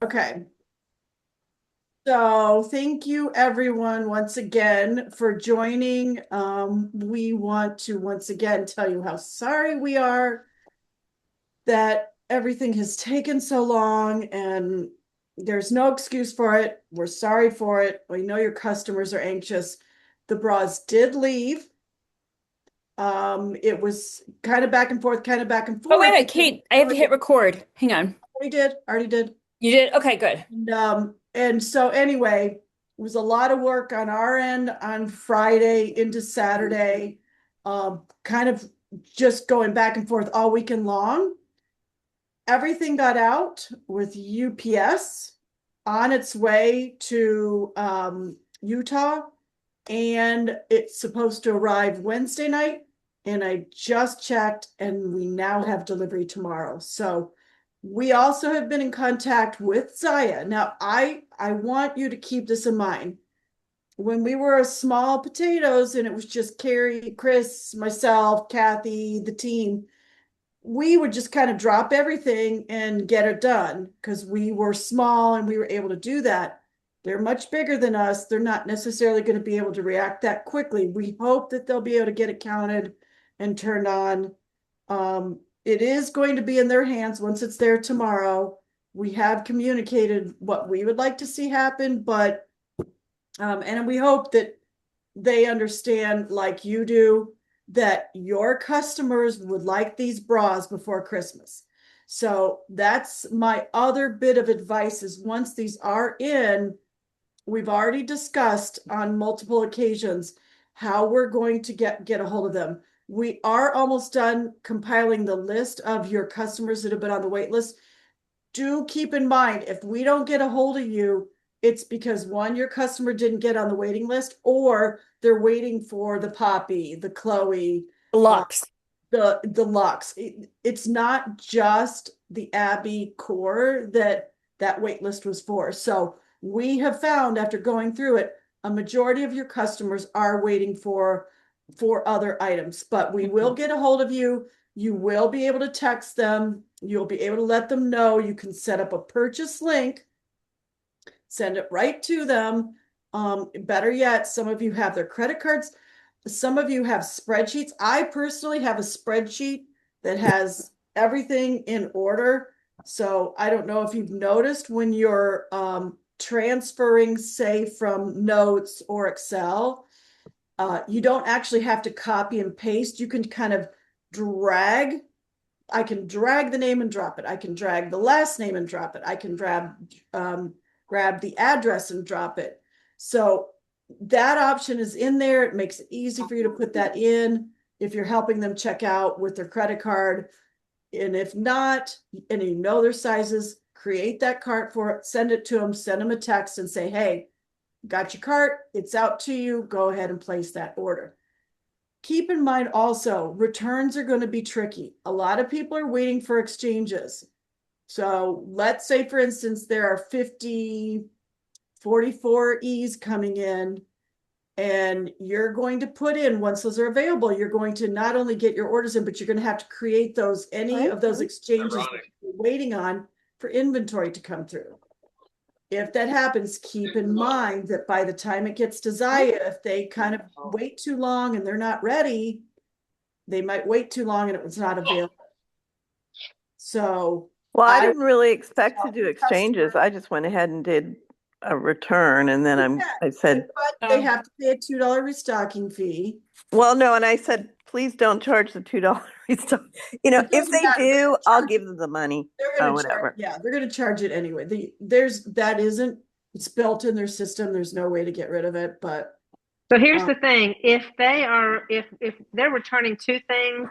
Okay. So thank you everyone once again for joining. We want to once again tell you how sorry we are that everything has taken so long and there's no excuse for it. We're sorry for it. We know your customers are anxious. The bras did leave. It was kind of back and forth, kind of back and Oh, wait a forth minute, because Kate, I have to hit record. Hang on. already did. You did? Okay, good. And so anyway, it was a lot of work on our end on Friday into Saturday, kind of just going back and forth all weekend long. Everything got out with UPS on its way to Utah, and it's supposed to arrive Wednesday night. And I just checked, and we now have delivery tomorrow. So we also have been in contact with Zyia. Now, I want you to keep this in mind. When we were a small potatoes and it was just Carrie, Chris, myself, Kathy, the team, we would just kind of drop everything and get it done because we were small and we were able to do that. They're much bigger than us. They're not necessarily going to be able to react that quickly. We hope that they'll be able to get it counted and turned on. It is going to be in their hands once it's there tomorrow. We have communicated what we would like to see happen, but and we hope that they understand, like you do, that your customers would like these bras before Christmas. So that's my other bit of advice is once these are in, we've already discussed on multiple occasions how we're going to get a hold of them. We are almost done compiling the list of your customers that have been on the wait list. Do keep in mind, if we don't get a hold of you, it's because one, your customer didn't get on the waiting list, or they're waiting for the Poppy, the Chloe, uh, Lux. the Lux. It's not just the Abby core that wait list was for. So we have found after going through it, a majority of your customers are waiting for other items, but we will get a hold of you. You will be able to text them. You'll be able to let them know. You can set up a purchase link, send it right to them. Better yet, some of you have their credit cards. Some of you have spreadsheets. I personally have a spreadsheet that has everything in order. So I don't know if you've noticed when you're transferring, say, from notes or Excel, you don't actually have to copy and paste. You can kind of drag. I can drag the name and drop it. I can drag the last name and drop it. I can grab the address and drop it. So that option is in there. It makes it easy for you to put that in if you're helping them check out with their credit card. And if not, and you know their sizes, create that cart for it, send it to them, send them a text and say, hey, got your cart, it's out to you, go ahead and place that order. Keep in mind also, returns are going to be tricky. A lot of people are waiting for exchanges. So let's say, for instance, there are 50, 44 E's coming in, and you're going to put in, once those are available, you're going to not only get your orders in, but you're going to have to create those, any of those exchanges that you're waiting on for inventory to come through. If that happens, keep in mind that by the time it gets to Zyia, if they kind of wait too long and they're not ready, they might wait too long and it was not available. So Well, I I didn't really expect to tell do the exchanges. customer, I just went ahead and did a return, and then I said, but they have to pay a $2 restocking fee. well, no, and I said, please don't charge the $2 restock. It If doesn't they matter. do, I'll give them the money They're or going to charge, whatever. yeah, they're going to charge it anyway. That isn't, it's built in their system. There's no way to get rid of it, but So here's um, the thing: if they're returning two things,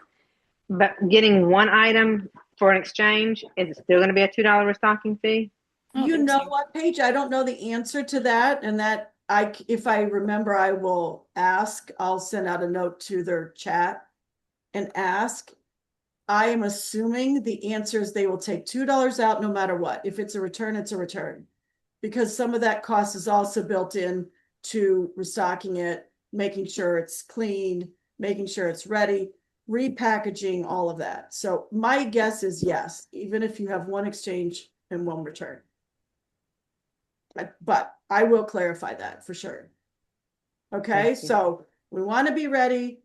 but getting one item for an exchange, is it still going to be a $2 restocking fee? I don't you think know so. what, Paige? I don't know the answer to that, and that if I remember, I will ask. I'll send out a note to their chat and ask. I am assuming the answer is they will take $2 out no matter what. If it's a return, it's a return, because some of that cost is also built in to restocking it, making sure it's clean, making sure it's ready, repackaging, all of that. So my guess is yes, even if you have one exchange and one return. But I will clarify that for sure. Okay, Thank you. so we want to be ready.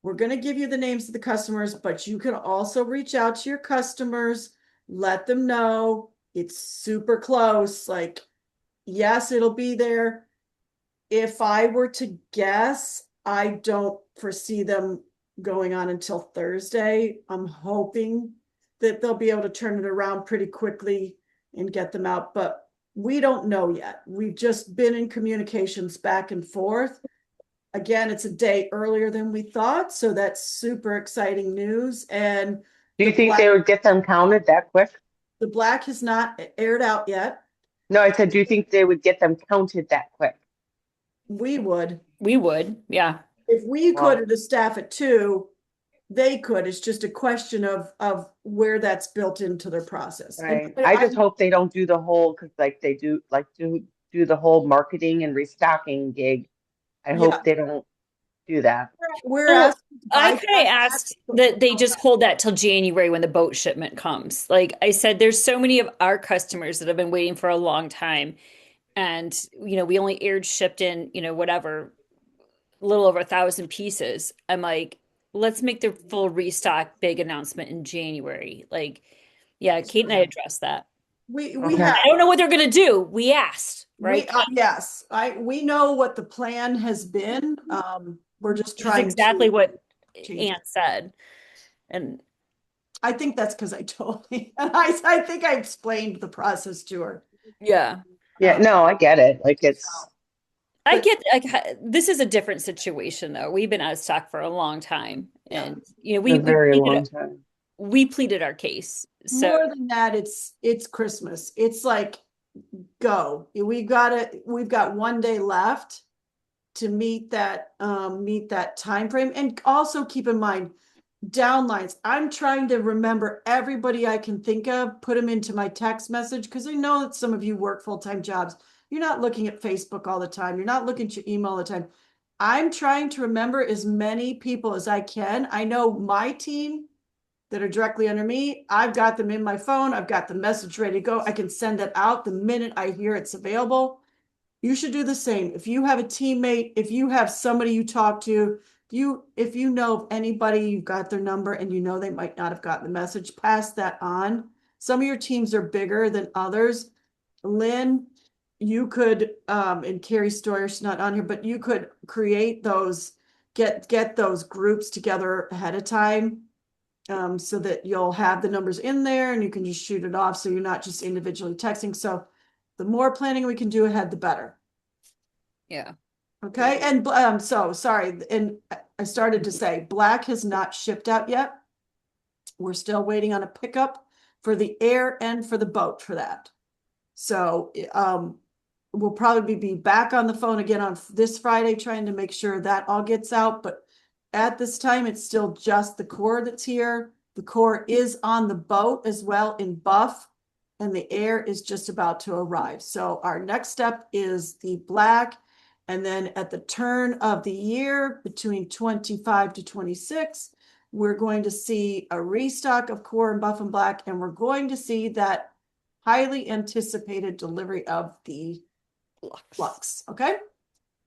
We're going to give you the names of the customers, but you can also reach out to your customers, let them know it's super close. Like, yes, it'll be there. If I were to guess, I don't foresee them going on until Thursday. I'm hoping that they'll be able to turn it around pretty quickly and get them out, but we don't know yet. We've just been in communications back and forth. Again, it's a day earlier than we thought, so that's super exciting news. And Do you the think black, they would get them counted that quick? the black has not aired out yet. No, I said, do you think they would get them counted that quick? We would. We would, yeah. If we Wow. could, the staff at 2, they could. It's just a question of where that's built into their process. And Right. I just hope they don't do the whole, because like they do, like do the whole marketing and restocking gig. I Yeah. hope they don't do that. we're Well, asking to I bypass kind of asked that they just hold that till January when the boat shipment comes. Like I said, there's so many of our customers that have been waiting for a long time. And, we only aired shipped in, whatever, a little over 1,000 pieces. I'm like, let's make the full restock big announcement in January. Like, yeah, Kate and I addressed that. we Okay. have I don't know what they're gonna do. We asked, right? yes, we know what the plan has been. We're just Which is trying exactly to what change Ann said. And I think that's because I told her. I think I explained the process to her. yeah, Yeah, no, I get it. Like it's, I But- get this is a different situation though. We've been out of stock for a long time. Yeah. And a very long pleaded, time. we pleaded our case. So More than that, it's Christmas. It's like go. We've got one day left to meet that time frame. And also keep in mind, downlines. I'm trying to remember everybody I can think of, put them into my text message because I know that some of you work full-time jobs. You're not looking at Facebook all the time. You're not looking at your email all the time. I'm trying to remember as many people as I can. I know my team that are directly under me. I've got them in my phone. I've got the message ready to go. I can send it out the minute I hear it's available. You should do the same. If you have a teammate, if you have somebody you talk to, if you know of anybody, you've got their number and you know they might not have gotten the message, pass that on. Some of your teams are bigger than others. Lynn, you could, and Carrie Stoyer's not on here, but you could create those, get those groups together ahead of time. So that you'll have the numbers in there and you can just shoot it off. So you're not just individually texting. So the more planning we can do ahead, the better. yeah. Okay, and so sorry, and I started to say black has not shipped out yet. We're still waiting on a pickup for the air and for the boat for that. So we'll probably be back on the phone again on this Friday trying to make sure that all gets out. But at this time, it's still just the core that's here. The core is on the boat as well in Buff, and the air is just about to arrive. So our next step is the black. And then at the turn of the year, between 25 to 26, we're going to see a restock of core and buff and black, and we're going to see that highly anticipated delivery of the flux. Okay,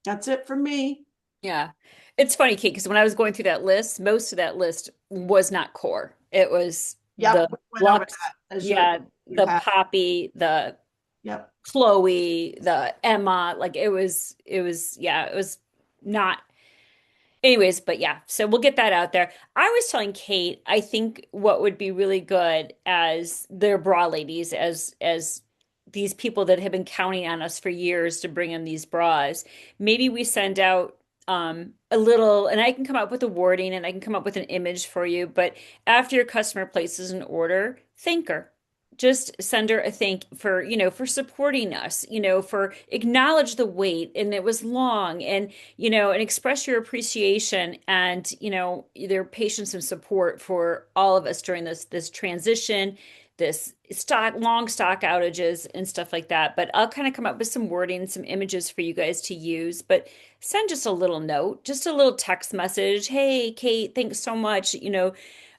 that's it for me. Yeah. It's funny, Kate, because when I was going through that list, most of that list was not core. It was Yep, the we went over Lux, that as yeah, you the have. Poppy, the Yep. Chloe, the Emma, like it was not. Anyways, but yeah, so we'll get that out there. I was telling Kate, I think what would be really good as their bra ladies, as these people that have been counting on us for years to bring in these bras, maybe we send out a little, and I can come up with a wording and I can come up with an image for you, but after your customer places an order, thank her. Just send her a thank for, for supporting us, for acknowledge the wait and it was long and express your appreciation and, their patience and support for all of us during this transition, this long stock outages and stuff like that. But I'll kind of come up with some wording, some images for you guys to use, but send just a little note, just a little text message. Hey, Kate, thanks so much.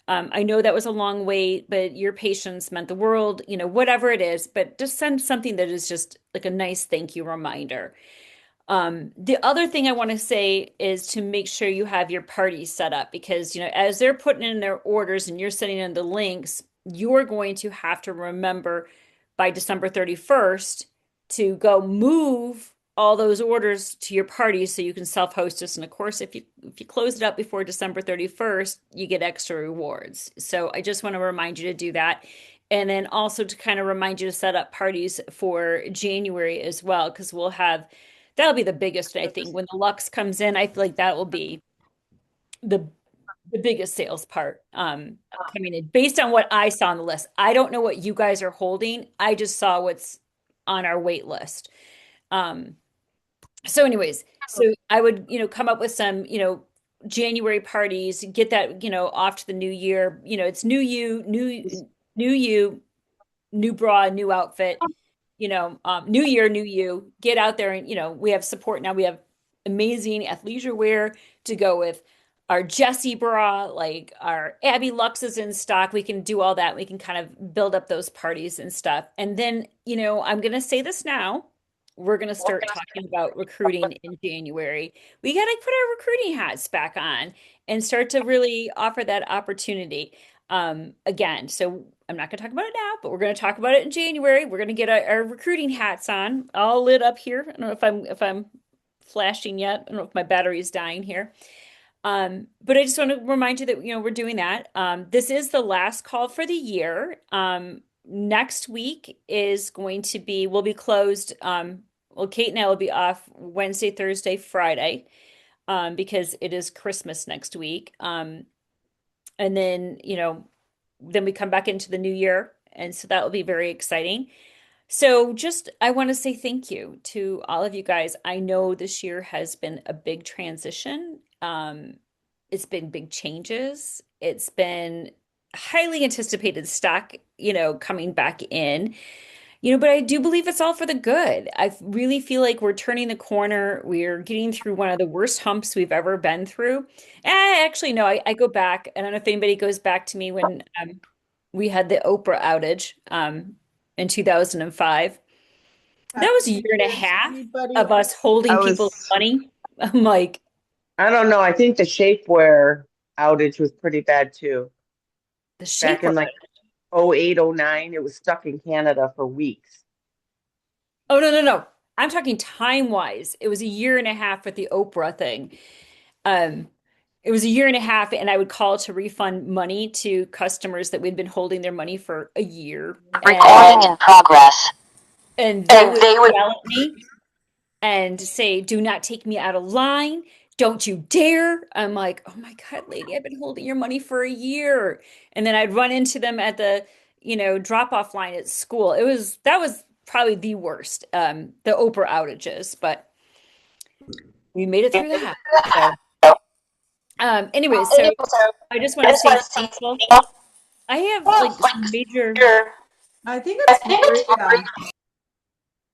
I know that was a long wait, but your patience meant the world, whatever it is, but just send something that is just like a nice thank you reminder. The other thing I want to say is to make sure you have your parties set up because, as they're putting in their orders and you're sending in the links, you're going to have to remember by December 31st to go move all those orders to your parties so you can self-host this. And of course, if you close it up before December 31st, you get extra rewards. So I just want to remind you to do that. And then also to kind of remind you to set up parties for January as well, because that'll be the biggest, I think. When the Lux comes in, I feel like that will be the biggest sales part coming in based on what I saw on the list. I don't know what you guys are holding. I just saw what's on our wait list. So anyways, so I would, come up with some, January parties, get that, off to the new year. It's new you, new bra, new outfit, new year, new you. Get out there and, we have support now. We have amazing athleisure wear to go with our Jessie bra, like our Abby Lux is in stock. We can do all that. We can kind of build up those parties and stuff. And then, I'm going to say this now. We're going to start talking about recruiting in January. We got to put our recruiting hats back on and start to really offer that opportunity. Again, so I'm not going to talk about it now, but we're going to talk about it in January. We're going to get our recruiting hats on, all lit up here. I don't know if I'm flashing yet. I don't know if my battery is dying here. But I just want to remind you that we're doing that. This is the last call for the year. Next week is going to be we'll be closed. Well, Kate and I will be off Wednesday, Thursday, Friday, because it is Christmas next week. And then then we come back into the new year, and so that will be very exciting. So just I want to say thank you to all of you guys. I know this year has been a big transition. It's been big changes. It's been highly anticipated stock, coming back in. But I do believe it's all for the good. I really feel like we're turning the corner. We're getting through one of the worst humps we've ever been through. Actually, no, I go back. I don't know if anybody goes back to me when we had the Oprah outage in 2005. That was a year and a half Anybody? of us holding people's money. I'm like, I don't know. I think the shapewear outage was pretty bad too. the Back in shapewear. like 08, 09, it was stuck in Canada for weeks. Oh, no, no, no. I'm talking time-wise. It was a year and a half with the Oprah thing. Um, it was a year and a half, and I would call to refund money to customers that we'd been holding their money for a year. Recording in progress. And they would yell at me and say, "Do not take me out of line. Don't you dare." I'm like, "Oh my God, lady, I've been holding your money for a year." And then I'd run into them at the, drop-off line at school. That was probably the worst, the Oprah outages, but we made it through that. So, anyways, so I just want to say thankful. I have like some major. I think it's Maria.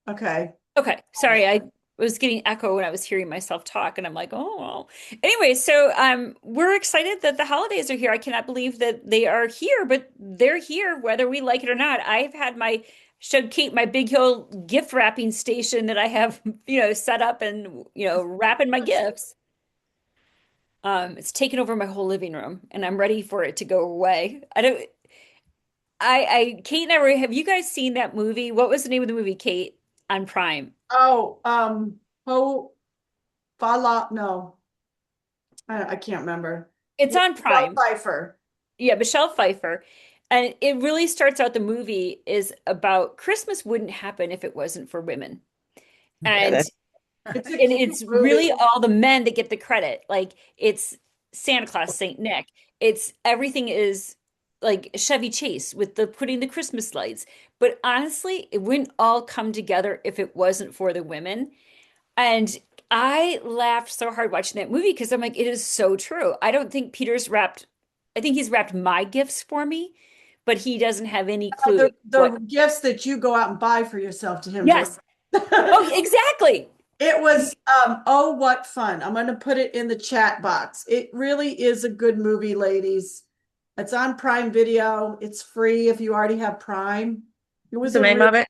Okay. Okay, sorry, I was getting echo when I was hearing myself talk, and I'm like, oh, well. Anyway, so we're excited that the holidays are here. I cannot believe that they are here, but they're here whether we like it or not. I've had showed Kate my Big Hill gift wrapping station that I have, set up and, wrapping my gifts. It's taken over my whole living room, and I'm ready for it to go away. Kate and I have you guys seen that movie? What was the name of the movie, Kate, on Prime? Oh, no. I can't remember. It's on Prime. Pfeiffer. Yeah, Michelle Pfeiffer. And it really starts out the movie is about Christmas wouldn't happen if it wasn't for women. And it's really all the men that get the credit. Like it's Santa Claus, Saint Nick. It's everything is like Chevy Chase with the putting the Christmas lights. But honestly, it wouldn't all come together if it wasn't for the women. And I laughed so hard watching that movie because I'm like, it is so true. I don't think I think he's wrapped my gifts for me, but he doesn't have any clue. The gifts that you go out and buy for yourself to him. Yes. Oh, exactly. It was, oh, what fun. I'm going to put it in the chat box. It really is a good movie, ladies. It's on Prime Video. It's free if you already have Prime. It What's was the a name real, of it?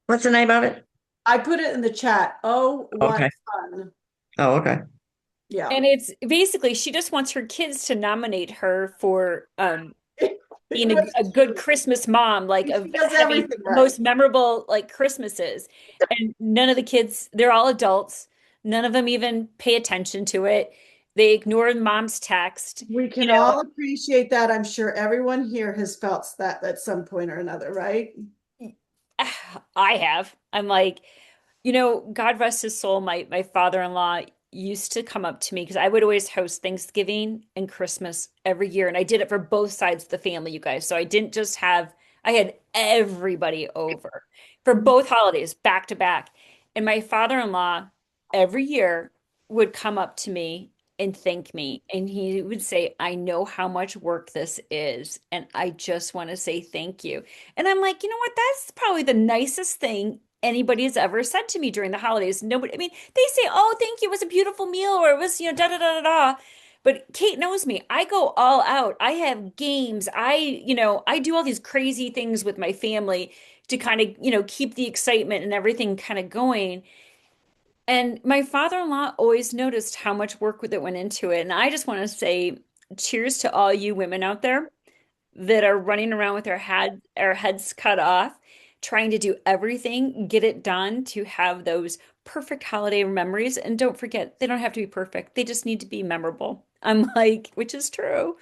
What's the name of it? I put it in the chat. Oh, what Okay. fun. Oh, okay. Yeah. And it's basically she just wants her kids to nominate her for being It was a good Christmas mom, like She of does having everything the right. most memorable like Christmases. And none of the kids, they're all adults. None of them even pay attention to it. They ignore mom's text. We can all appreciate that. I'm sure everyone here has felt that at some point or another, right? I have. I'm like, God rest his soul, my father-in-law used to come up to me because I would always host Thanksgiving and Christmas every year. And I did it for both sides of the family, you guys. So I didn't just I had everybody over for both holidays back to back. And my father-in-law every year would come up to me and thank me. And he would say, I know how much work this is. And I just want to say thank you. And I'm like, you know what? That's probably the nicest thing anybody has ever said to me during the holidays. Nobody, I mean, they say, oh, thank you. It was a beautiful meal or it was, da da da da da. But Kate knows me. I go all out. I have games. I do all these crazy things with my family to kind of, keep the excitement and everything kind of going. And my father-in-law always noticed how much work that went into it. And I just want to say cheers to all you women out there that are running around with our heads cut off, trying to do everything, get it done to have those perfect holiday memories. And don't forget, they don't have to be perfect. They just need to be memorable. I'm like, which is true.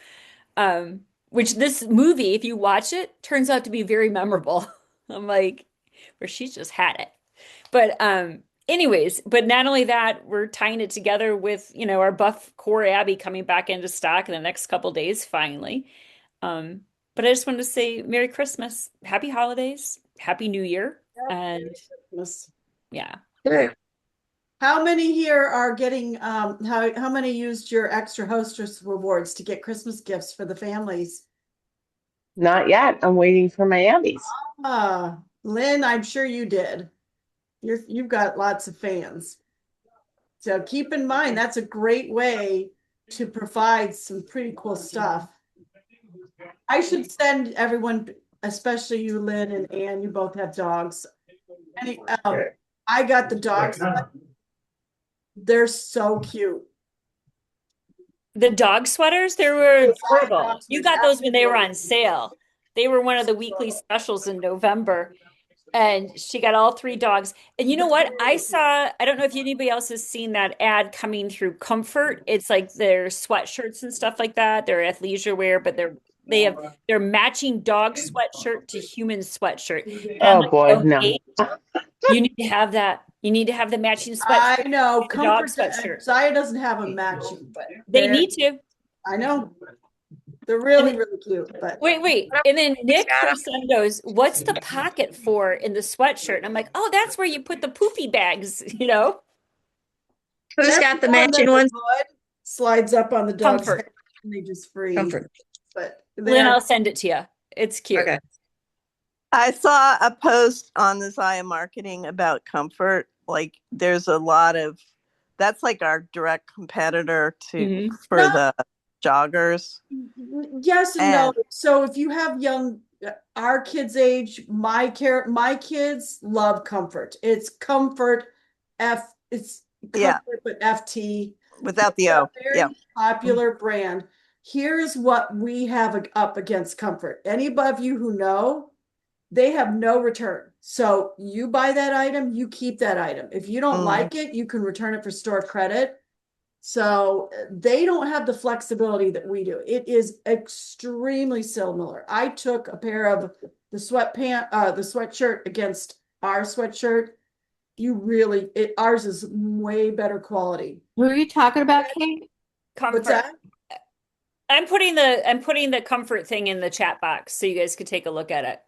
Which this movie, if you watch it, turns out to be very memorable. I'm like, where she's just had it. But anyways, but not only that, we're tying it together with, our buff core Abby coming back into stock in the next couple days finally. Um, but I just wanted to say Merry Christmas, Happy Holidays, Happy New Year, and Christmas. yeah. Yeah. How many here are getting how many used your extra hostess rewards to get Christmas gifts for the families? Not yet. I'm waiting for my Abbies. Lynn, I'm sure you did. You've got lots of fans. So keep in mind that's a great way to provide some pretty cool stuff. I should send everyone, especially you, Lynn and Ann, you both have dogs. I got the dogs. They're so cute. The dog sweaters, they were adorable. You got those when they were on sale. They were one of the weekly specials in November. And she got all three dogs. And you know what? I don't know if anybody else has seen that ad coming through Comfort. It's like their sweatshirts and stuff like that. They're athleisure wear, but they have their matching dog sweatshirt to human sweatshirt. And I'm Oh like, boy, no. okay, you need to have that. You need to have the matching sweatshirt, I know the dog Comfort sweatshirt. Zyia doesn't have a matching, but They need to. I know. They're really, really cute, but Wait. And then Nick, her son, goes, what's the pocket for in the sweatshirt? And I'm like, oh, that's where you put the poopy bags, Who's got the matching the ones? hood slides up on the dog's Comfort. head and they just freeze. Comfort. But Lynn, I'll send it to you. It's cute. Okay. I saw a post on the Zyia marketing about Comfort. Like there's a lot of that's like our direct competitor for No. the joggers. Yes and no. So if you have our kids' age, my kids love Comfort. It's Comfort it's Comfort but FT. Without the It's O. a very popular brand. Here's what we have up against Comfort. Anybody of you who know, they have no return. So you buy that item, you keep that item. If you don't like it, you can return it for store credit. So they don't have the flexibility that we do. It is extremely similar. I took a pair of the sweatshirt against our sweatshirt. Ours is way better quality. Who are you talking about, Kate? Comfort. What's that? I'm putting the Comfort thing in the chat box so you guys could take a look at it.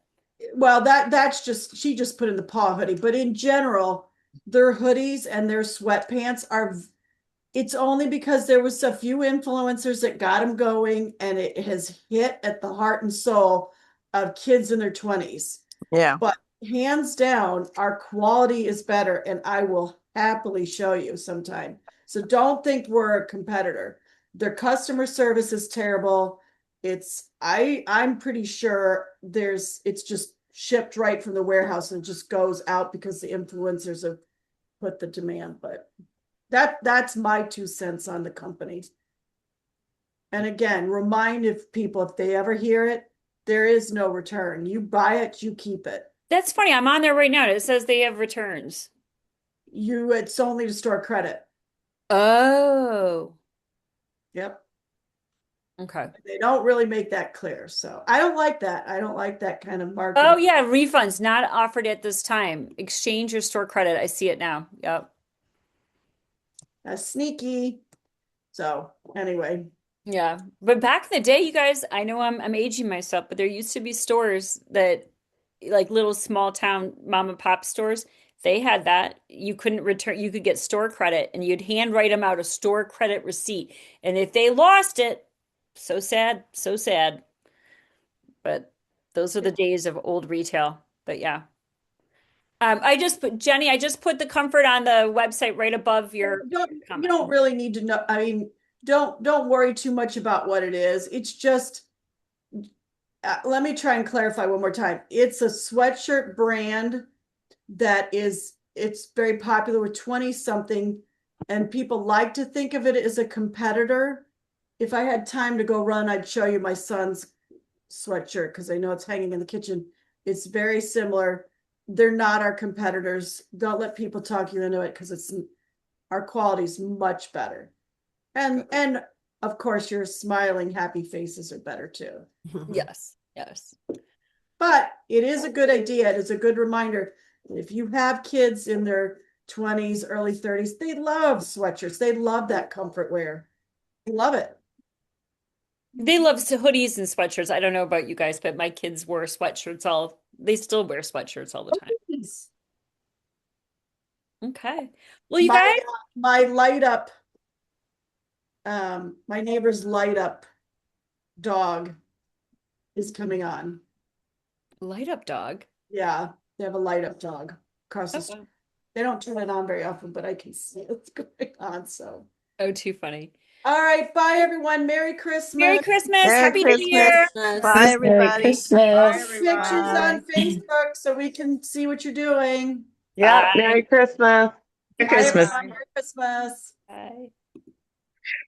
Well, she just put in the paw hoodie, but in general, their hoodies and their sweatpants it's only because there was a few influencers that got them going and it has hit at the heart and soul of kids in their 20s. Yeah. But hands down, our quality is better and I will happily show you sometime. So don't think we're a competitor. Their customer service is terrible. I'm pretty sure it's just shipped right from the warehouse and just goes out because the influencers have put the demand, but that's my 2 cents on the company. And again, remind people if they ever hear it, there is no return. You buy it, you keep it. That's funny. I'm on there right now. It says they have returns. It's only to store credit. Oh, Yep. okay. They don't really make that clear. So I don't like that. I don't like that kind of marketing. Oh yeah, refunds not offered at this time. Exchange or store credit. I see it now. Yep. That's sneaky. So anyway, Yeah. But back in the day, you guys, I know I'm aging myself, but there used to be stores that like little small town mom and pop stores. They had that. You couldn't return, you could get store credit and you'd handwrite them out a store credit receipt. And if they lost it, so sad, so sad. But those are the days of old retail. But yeah. Jenny, I just put the comfort on the website right above your you comment. don't really need to know. I mean, don't worry too much about what it is. It's just let me try and clarify one more time. It's a sweatshirt brand that it's very popular with 20 something, and people like to think of it as a competitor. If I had time to go run, I'd show you my son's sweatshirt because I know it's hanging in the kitchen. It's very similar. They're not our competitors. Don't let people talk you into it because our quality is much better. And of course your smiling happy faces are better too. Yes, yes. But it is a good idea. It is a good reminder. If you have kids in their 20s, early 30s, they love sweatshirts. They love that comfort wear. They love it. They love hoodies and sweatshirts. I don't know about you guys, but my kids wore sweatshirts they still wear sweatshirts all the time. Yes. Okay. Well, you guys, my light up, my neighbor's light up dog is coming on. light up dog. Yeah, they have a light up dog across the street. Oh, They don't turn it on very often, but I can see it's going on. So, oh, too funny. all right, bye everyone. Merry Christmas. Merry Christmas. Merry Happy New Year. Christmas. Bye, everybody. Christmas. Pictures on Bye. Facebook so we can see what you're doing. Yeah. Bye. Merry Christmas. Merry Bye, Christmas. everyone. Merry Christmas. Bye.